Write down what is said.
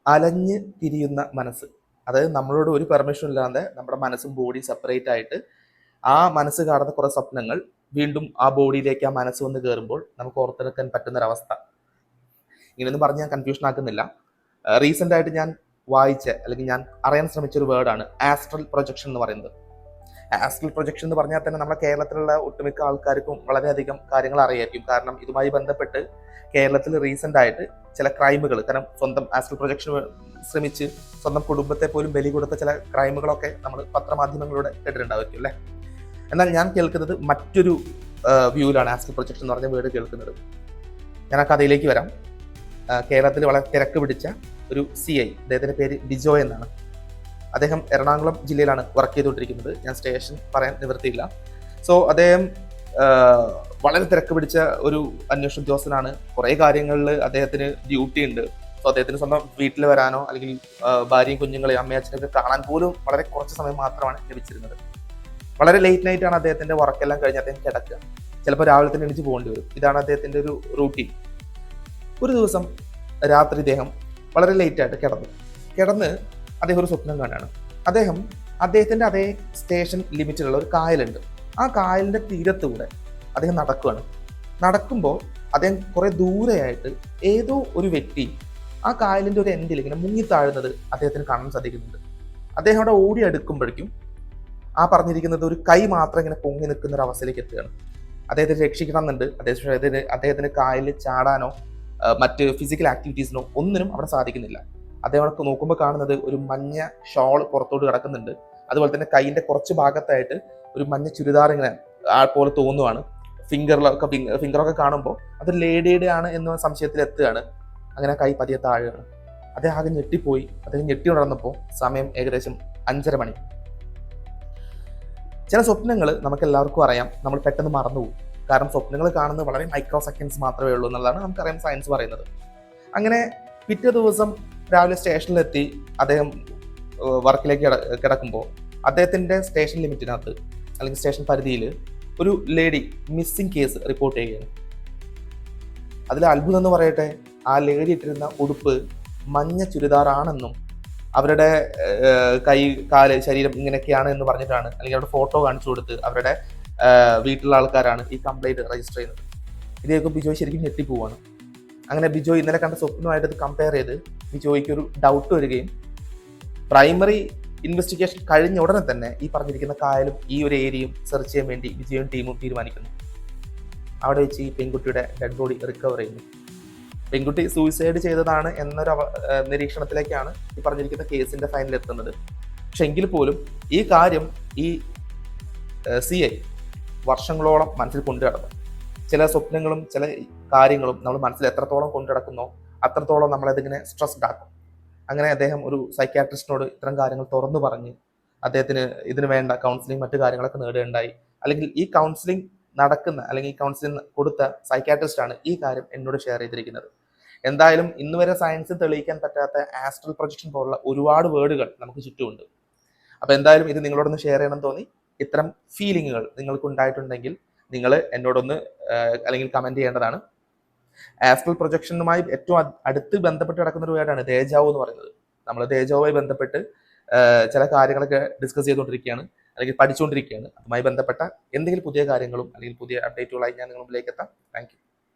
അലഞ്ഞ് തിരിയുന്ന മനസ്സ്. അതായത് നമ്മളോട് ഒരു പെർമിഷൻ ഇല്ലാതെ നമ്മുടെ മനസ്സും ബോഡിയും സെപ്പറേറ്റ് ആയിട്ട് ആ മനസ്സ് കാണുന്ന കുറേ സ്വപ്നങ്ങൾ വീണ്ടും ആ ബോഡിയിലേക്ക് ആ മനസ്സ് വന്ന് കയറുമ്പോൾ നമുക്ക് ഓർത്തെടുക്കാൻ പറ്റുന്നൊരവസ്ഥ. ഇങ്ങനെയൊന്നും പറഞ്ഞ് ഞാൻ കൺഫ്യൂഷൻ ആക്കുന്നില്ല. റീസെൻ്റ് ആയിട്ട് ഞാൻ വായിച്ച അല്ലെങ്കിൽ ഞാൻ അറിയാൻ ശ്രമിച്ച ഒരു വേർഡാണ് ആസ്ട്രൽ പ്രൊജക്ഷൻ എന്ന് പറയുന്നത്. ആസ്ട്രൽ പ്രൊജക്ഷൻ എന്ന് പറഞ്ഞാൽ തന്നെ നമ്മുടെ കേരളത്തിലുള്ള ഒട്ടുമിക്ക ആൾക്കാർക്കും വളരെയധികം കാര്യങ്ങൾ അറിയായിരിക്കും. കാരണം ഇതുമായി ബന്ധപ്പെട്ട് കേരളത്തിൽ റീസെൻ്റ് ആയിട്ട് ചില ക്രൈമുകൾ, കാരണം സ്വന്തം ആസ്ട്രൽ പ്രൊജക്ഷൻ ശ്രമിച്ച് സ്വന്തം കുടുംബത്തെ പോലും ബലി കൊടുത്ത ചില ക്രൈമുകളൊക്കെ നമ്മൾ പത്രമാധ്യമങ്ങളിലൂടെ കേട്ടിട്ടുണ്ടായിരിക്കും അല്ലേ. എന്നാൽ ഞാൻ കേൾക്കുന്നത് മറ്റൊരു വ്യൂവിലാണ് ആസ്ട്രൽ പ്രൊജക്ഷൻ എന്ന് പറഞ്ഞ വേർഡ് കേൾക്കുന്നത്. ഞാൻ ആ കഥയിലേക്ക് വരാം. കേരളത്തിൽ വളരെ തിരക്ക് പിടിച്ച ഒരു CI, അദ്ദേഹത്തിൻ്റെ പേര് ബിജോയ് എന്നാണ്. അദ്ദേഹം എറണാകുളം ജില്ലയിലാണ് വർക്ക് ചെയ്തുകൊണ്ടിരിക്കുന്നത്. ഞാൻ സ്റ്റേഷൻ പറയാൻ നിവൃത്തിയില്ല. സോ അദ്ദേഹം വളരെ തിരക്ക് പിടിച്ച ഒരു അന്വേഷണ ഉദ്യോഗസ്ഥനാണ്. കുറേ കാര്യങ്ങളിൽ അദ്ദേഹത്തിന് ഡ്യൂട്ടി ഉണ്ട്. സോ അദ്ദേഹത്തിന് സ്വന്തം വീട്ടിൽ വരാനോ അല്ലെങ്കിൽ ഭാര്യയും കുഞ്ഞുങ്ങളെയും അമ്മയും അച്ഛനൊക്കെ കാണാൻ പോലും വളരെ കുറച്ച് സമയം മാത്രമാണ് ലഭിച്ചിരുന്നത്. വളരെ ലേറ്റ് നൈറ്റാണ് അദ്ദേഹത്തിൻ്റെ വർക്കെല്ലാം കഴിഞ്ഞ് അദ്ദേഹം കിടക്കുക. ചിലപ്പോൾ രാവിലെ തന്നെ എണീച്ച് പോകേണ്ടി വരും. ഇതാണ് അദ്ദേഹത്തിൻ്റെ ഒരു റൂട്ടീൻ. ഒരു ദിവസം രാത്രി ഇദ്ദേഹം വളരെ ലേറ്റായിട്ട് കിടന്ന് അദ്ദേഹം ഒരു സ്വപ്നം കാണുകയാണ്. അദ്ദേഹത്തിൻ്റെ അതേ സ്റ്റേഷൻ ലിമിറ്റിലുള്ള ഒരു കായലുണ്ട്. ആ കായലിൻ്റെ തീരത്തൂടെ അദ്ദേഹം നടക്കുമ്പോൾ അദ്ദേഹം കുറേ ദൂരെയായിട്ട് ഏതോ ഒരു വ്യക്തി ആ കായലിൻ്റെ ഒരു എൻഡിൽ ഇങ്ങനെ മുങ്ങിത്താഴുന്നത് അദ്ദേഹത്തിന് കാണാൻ സാധിക്കുന്നുണ്ട്. അദ്ദേഹം അവിടെ ഓടി അടുക്കുമ്പോഴേക്കും ആ പറഞ്ഞിരിക്കുന്നത് ഒരു കൈ മാത്രം ഇങ്ങനെ പൊങ്ങി നിൽക്കുന്ന ഒരു അവസ്ഥയിലേക്ക് എത്തുകയാണ്. അദ്ദേഹത്തെ രക്ഷിക്കണം എന്നുണ്ട്. അദ്ദേഹത്തിന് കായലിൽ ചാടാനോ മറ്റ് ഫിസിക്കൽ ആക്ടിവിറ്റീസിനോ ഒന്നിനും അവിടെ സാധിക്കുന്നില്ല. അദ്ദേഹം നോക്കുമ്പോൾ കാണുന്നത് ഒരു മഞ്ഞ ഷോൾ പുറത്തോട്ട് കിടക്കുന്നുണ്ട്. അതുപോലെ തന്നെ കൈയിൻ്റെ കുറച്ച് ഭാഗത്തായിട്ട് ഒരു മഞ്ഞ ചുരിദാർ ഇങ്ങനെ പോലെ തോന്നുവാണ്. ഫിംഗറൊക്കെ കാണുമ്പോൾ അത് ലേഡിയുടെ ആണ് എന്ന സംശയത്തിൽ എത്തുകയാണ്. അങ്ങനെ കൈ പതിയെ താഴുകയാണ്. അദ്ദേഹം ആകെ ഞെട്ടിപ്പോയി. അദ്ദേഹം ഞെട്ടി ഉണർന്നപ്പോൾ സമയം ഏകദേശം 5:30 മണി. ചില സ്വപ്നങ്ങൾ നമുക്ക് എല്ലാവർക്കും അറിയാം, നമ്മൾ പെട്ടെന്ന് മറന്നുപോകും. കാരണം സ്വപ്നങ്ങൾ കാണുന്നത് വളരെ മൈക്രോ സെക്കൻഡ്സ് മാത്രമേ ഉള്ളൂ എന്നുള്ളതാണ് നമുക്കറിയാം സയൻസ് പറയുന്നത്. അങ്ങനെ പിറ്റേ ദിവസം രാവിലെ സ്റ്റേഷനിലെത്തി അദ്ദേഹം വർക്കിലേക്ക് കിടക്കുമ്പോൾ അദ്ദേഹത്തിൻ്റെ സ്റ്റേഷൻ ലിമിറ്റിനകത്ത് അല്ലെങ്കിൽ സ്റ്റേഷൻ പരിധിയിൽ ഒരു ലേഡി മിസ്സിംഗ് കേസ് റിപ്പോർട്ട് ചെയ്യുകയാണ്. അതിൽ അത്ഭുതം എന്ന് പറയട്ടെ, ആ ലേഡി ഇട്ടിരുന്ന ഉടുപ്പ് മഞ്ഞ ചുരിദാറാണെന്നും അവരുടെ കൈ, കാല്, ശരീരം ഇങ്ങനെയൊക്കെയാണ് എന്ന് പറഞ്ഞിട്ടാണ്, അല്ലെങ്കിൽ അവരുടെ ഫോട്ടോ കാണിച്ചു കൊടുത്ത് അവരുടെ വീട്ടിലുള്ള ആൾക്കാരാണ് ഈ കംപ്ലൈൻറ്റ് രജിസ്റ്റർ ചെയ്യുന്നത്. ഇതൊക്കെ ബിജോയ് ശരിക്കും ഞെട്ടിപ്പോവാണ്. അങ്ങനെ ബിജോയ് ഇന്നലെ കണ്ട സ്വപ്നമായിട്ട് ഇത് കമ്പയർ ചെയ്ത് ബിജോയ്ക്ക് ഒരു ഡൗട്ട് വരികയും പ്രൈമറി ഇൻവെസ്റ്റിഗേഷൻ കഴിഞ്ഞ ഉടനെ തന്നെ ഈ പറഞ്ഞിരിക്കുന്ന കായലും ഈ ഒരു ഏരിയയും സെർച്ച് ചെയ്യാൻ വേണ്ടി ബിജോയും ടീമും തീരുമാനിക്കുന്നു. അവിടെ വെച്ച് ഈ പെൺകുട്ടിയുടെ ഡെഡ് ബോഡി റിക്കവർ ചെയ്യുന്നു. പെൺകുട്ടി സൂയിസൈഡ് ചെയ്തതാണ് എന്നൊരു നിരീക്ഷണത്തിലേക്കാണ് ഈ പറഞ്ഞിരിക്കുന്ന കേസിന്റെ ഫൈനൽ എത്തുന്നത്. പക്ഷെ എങ്കിൽ പോലും ഈ കാര്യം ഈ CI വർഷങ്ങളോളം മനസ്സിൽ കൊണ്ടു നടന്നു. ചില സ്വപ്നങ്ങളും ചില കാര്യങ്ങളും നമ്മൾ മനസ്സിൽ എത്രത്തോളം കൊണ്ടു നടക്കുന്നോ അത്രത്തോളം നമ്മളതിങ്ങനെ സ്ട്രെസ്ഡ് ആക്കും. അങ്ങനെ അദ്ദേഹം ഒരു സൈക്യാട്രിസ്റ്റിനോട് ഇത്തരം കാര്യങ്ങൾ തുറന്നു പറഞ്ഞ് അദ്ദേഹത്തിന് ഇതിന് വേണ്ട കൗൺസിലിംഗ് മറ്റു കാര്യങ്ങളൊക്കെ നേടുകയുണ്ടായി. അല്ലെങ്കിൽ ഈ കൗൺസിലിംഗ് നടക്കുന്ന അല്ലെങ്കിൽ ഈ കൗൺസിലിംഗ് കൊടുത്ത സൈക്യാട്രിസ്റ്റാണ് ഈ കാര്യം എന്നോട് ഷെയർ ചെയ്തിരിക്കുന്നത്. എന്തായാലും ഇന്ന് വരെ സയൻസിൽ തെളിയിക്കാൻ പറ്റാത്ത ആസ്ട്രൽ പ്രൊജക്ഷൻ പോലുള്ള ഒരുപാട് വേർഡുകൾ നമുക്ക് ചുറ്റുമുണ്ട്. അപ്പോൾ എന്തായാലും ഇത് നിങ്ങളോടൊന്ന് ഷെയർ ചെയ്യണം തോന്നി. ഇത്തരം ഫീലിങ്ങുകൾ നിങ്ങൾക്ക് ഉണ്ടായിട്ടുണ്ടെങ്കിൽ നിങ്ങൾ എന്നോടൊന്ന് അല്ലെങ്കിൽ കമൻറ്റ് ചെയ്യേണ്ടതാണ്. ആസ്ട്രൽ പ്രൊജക്ഷനുമായി ഏറ്റവും അടുത്ത് ബന്ധപ്പെട്ട് കിടക്കുന്ന ഒരു വേർഡാണ് ദേജാവു എന്ന് പറയുന്നത്. നമ്മൾ ദേജാവുമായി ബന്ധപ്പെട്ട് ചില കാര്യങ്ങളൊക്കെ ഡിസ്കസ് ചെയ്തുകൊണ്ടിരിക്കുകയാണ് അല്ലെങ്കിൽ പഠിച്ചുകൊണ്ടിരിക്കുകയാണ്. അതുമായി ബന്ധപ്പെട്ട എന്തെങ്കിലും പുതിയ കാര്യങ്ങളും അല്ലെങ്കിൽ പുതിയ അപ്ഡേറ്റുകളായി ഞാൻ നിങ്ങളുടെ മുമ്പിലേക്ക് എത്താം. Thank you.